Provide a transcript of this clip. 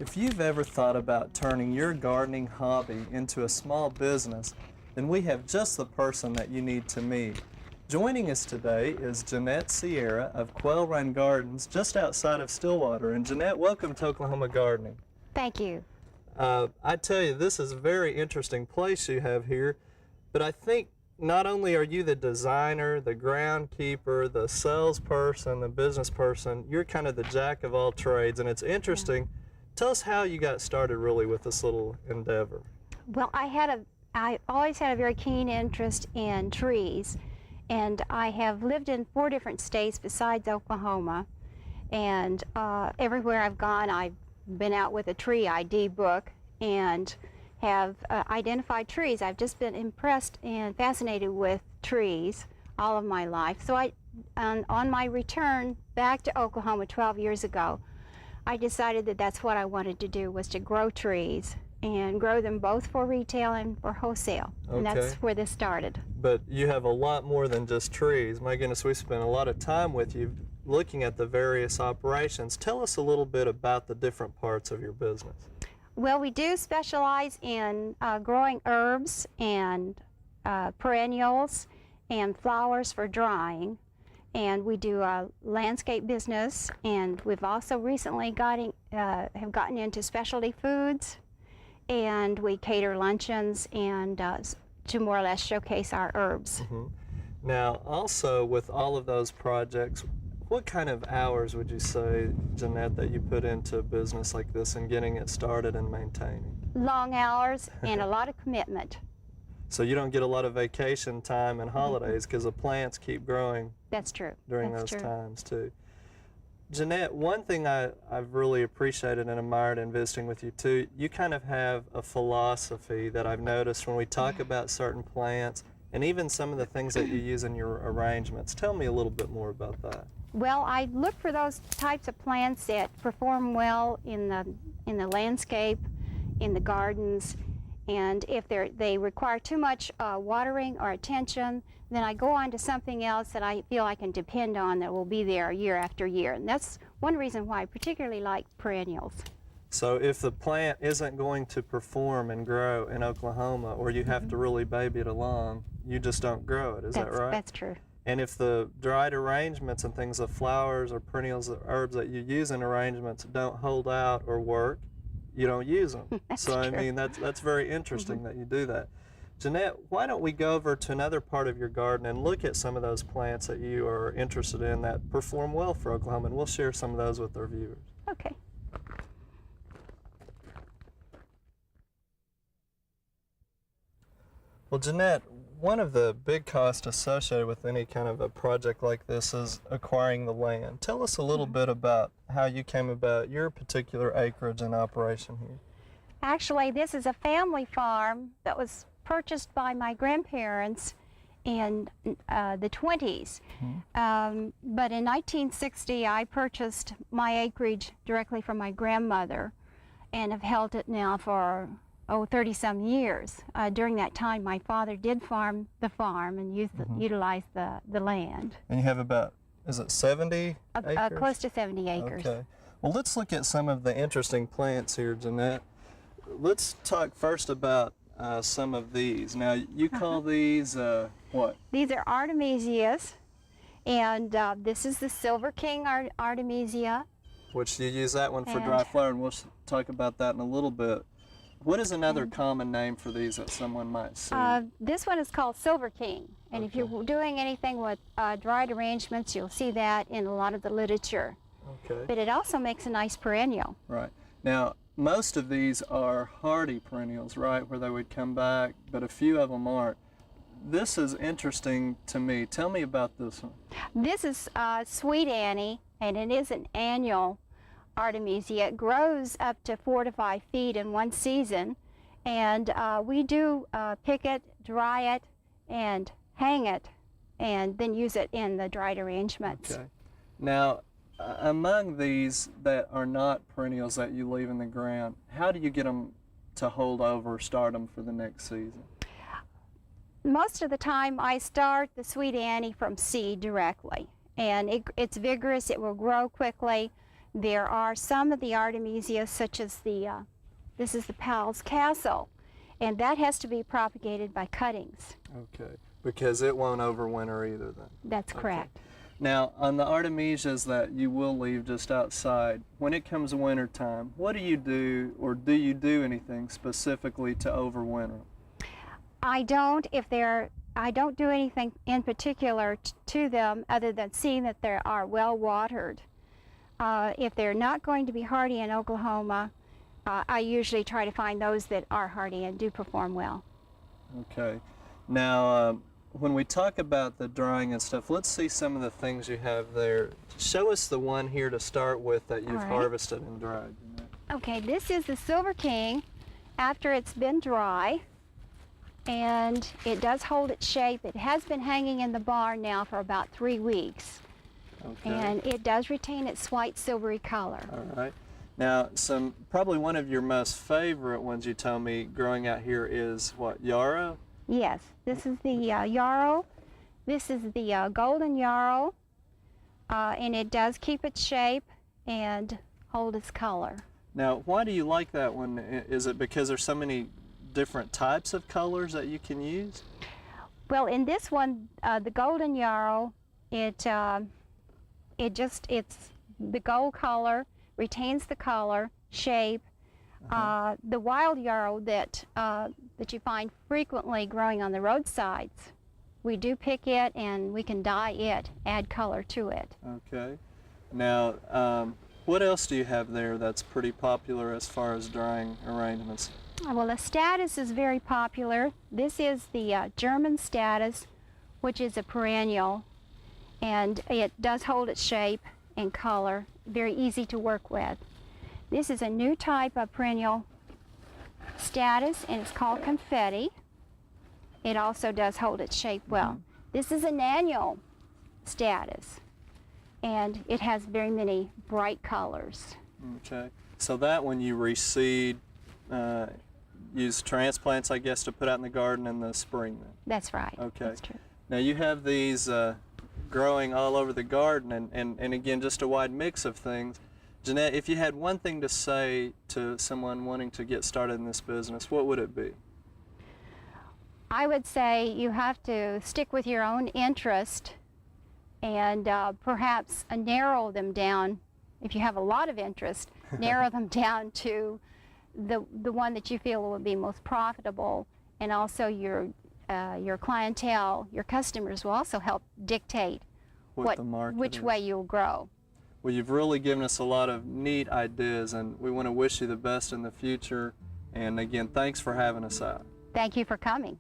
If you've ever thought about turning your gardening hobby into a small business, then we have just the person that you need to meet. Joining us today is Jeanette Sciara of Quail Run Gardens just outside of Stillwater. And Jeanette, welcome to Oklahoma Gardening. Thank you. I tell you, this is a very interesting place you have here, but I think not only are you the designer, the groundkeeper, the salesperson, the business person, you're kind of the jack of all trades, and it's interesting. Yeah. Tell us how you got started really with this little endeavor. Well, I always had a very keen interest in trees, and I have lived in 4 different states besides Oklahoma, and everywhere I've gone, I've been out with a tree ID book and have identified trees. I've just been impressed and fascinated with trees all of my life. So on my return back to Oklahoma 12 years ago, I decided that that's what I wanted to do, was to grow trees and grow them both for retail and for wholesale. Okay. And that's where this started. But you have a lot more than just trees. My goodness, we spent a lot of time with you looking at the various operations. Tell us a little bit about the different parts of your business. Well, we do specialize in growing herbs and perennials and flowers for drying. And we do a landscape business, and we've also recently have gotten into specialty foods, and we cater luncheons and to more or less showcase our herbs. Mm-hmm. Now, also with all of those projects, what kind of hours would you say, Jeanette, that you put into a business like this and getting it started and maintaining? Long hours and a lot of commitment. So you don't get a lot of vacation time and holidays because the plants keep growing. That's true. During those times too. Jeanette, one thing I've really appreciated and admired in visiting with you too, you kind of have a philosophy that I've noticed when we talk about certain plants and even some of the things that you use in your arrangements. Tell me a little bit more about that. Well, I look for those types of plants that perform well in the landscape, in the gardens, and if they require too much watering or attention, then I go on to something else that I feel I can depend on that will be there year after year. And that's one reason why I particularly like perennials. So if the plant isn't going to perform and grow in Oklahoma, or you have to really baby it along, you just don't grow it, is that right? That's true. And if the dried arrangements and things of flowers or perennials or herbs that you use in arrangements don't hold out or work, you don't use them. So I mean, that's very interesting that you do that. Jeanette, why don't we go over to another part of your garden and look at some of those plants that you are interested in that perform well for Oklahoma, and we'll share some of those with our viewers. Okay. Well, Jeanette, one of the big costs associated with any kind of a project like this is acquiring the land. Tell us a little bit about how you came about your particular acreage and operation here. Actually, this is a family farm that was purchased by my grandparents in the 20s. But in 1960, I purchased my acreage directly from my grandmother and have held it now for 30-some years. During that time, my father did farm the farm and utilized the land. And you have about, is it 70 acres? Close to 70 acres. Okay. Well, let's look at some of the interesting plants here, Jeanette. Let's talk first about some of these. Now, you call these what? These are Artemesias, and this is the Silver King Artemesia. Which you use that one for dry flower, and we'll talk about that in a little bit. What is another common name for these that someone might see? This one is called Silver King, and if you're doing anything with dried arrangements, you'll see that in a lot of the literature. Okay. But it also makes a nice perennial. Right. Now, most of these are hardy perennials, right, where they would come back, but a few of them aren't. This is interesting to me. Tell me about this one. This is Sweet Annie, and it is an annual Artemesia. It grows up to 4 to 5 feet in one season, and we do pick it, dry it, and hang it, and then use it in the dried arrangements. Okay. Now, among these that are not perennials that you leave in the ground, how do you get them to hold over or start them for the next season? Most of the time I start the Sweet Annie from seed directly, and it's vigorous, it will grow quickly, There are some of the Artemisia, such as this is the Powell's Castle, and that has to be propagated by cuttings. Okay, because it won't overwinter either then. That's correct. Now, on the Artemisias that you will leave just outside, when it comes winter time, what do you do, or do you do anything specifically to overwinter? I don't do anything in particular to them other than seeing that they are well watered. If they're not going to be hardy in Oklahoma, I usually try to find those that are hardy and do perform well. Okay. Now, when we talk about the drying and stuff, let's see some of the things you have there. Show us the one here to start with that you've harvested and dried. Okay, this is the Silver King after it's been dry, and it does hold its shape. It has been hanging in the barn now for about 3 weeks. Okay. And it does retain its white silvery color. All right. Now, probably one of your most favorite ones you told me growing out here is what, Yarrow? Yes, this is the Yarrow. This is the Golden Yarrow, and it does keep its shape and hold its color. Now, why do you like that one? Is it because there's so many different types of colors that you can use? Well, in this one, the Golden Yarrow, it's the gold color, retains the color, shape. The wild yarrow that you find frequently growing on the roadsides, we do pick it and we can dye it, add color to it. Okay. Now, what else do you have there that's pretty popular as far as drying arrangements? Well, the Statice is very popular. This is the German Statice, which is a perennial, and it does hold its shape and color, very easy to work with. This is a new type of perennial Statice, and it's called Confetti. It also does hold its shape well. This is an annual Statice, and it has very many bright colors. Okay. So that one you reseed, use transplants, I guess, to put out in the garden in the spring then? That's right. Okay. That's true. Now you have these growing all over the garden, and again, just a wide mix of things. Jeanette, if you had one thing to say to someone wanting to get started in this business, what would it be? I would say you have to stick with your own interest and perhaps narrow them down. If you have a lot of interest, narrow them down to the one that you feel will be most profitable, and also your clientele, your customers will also help dictate which way you'll grow. Well, you've really given us a lot of neat ideas, and we want to wish you the best in the future. And again, thanks for having us out. Thank you for coming.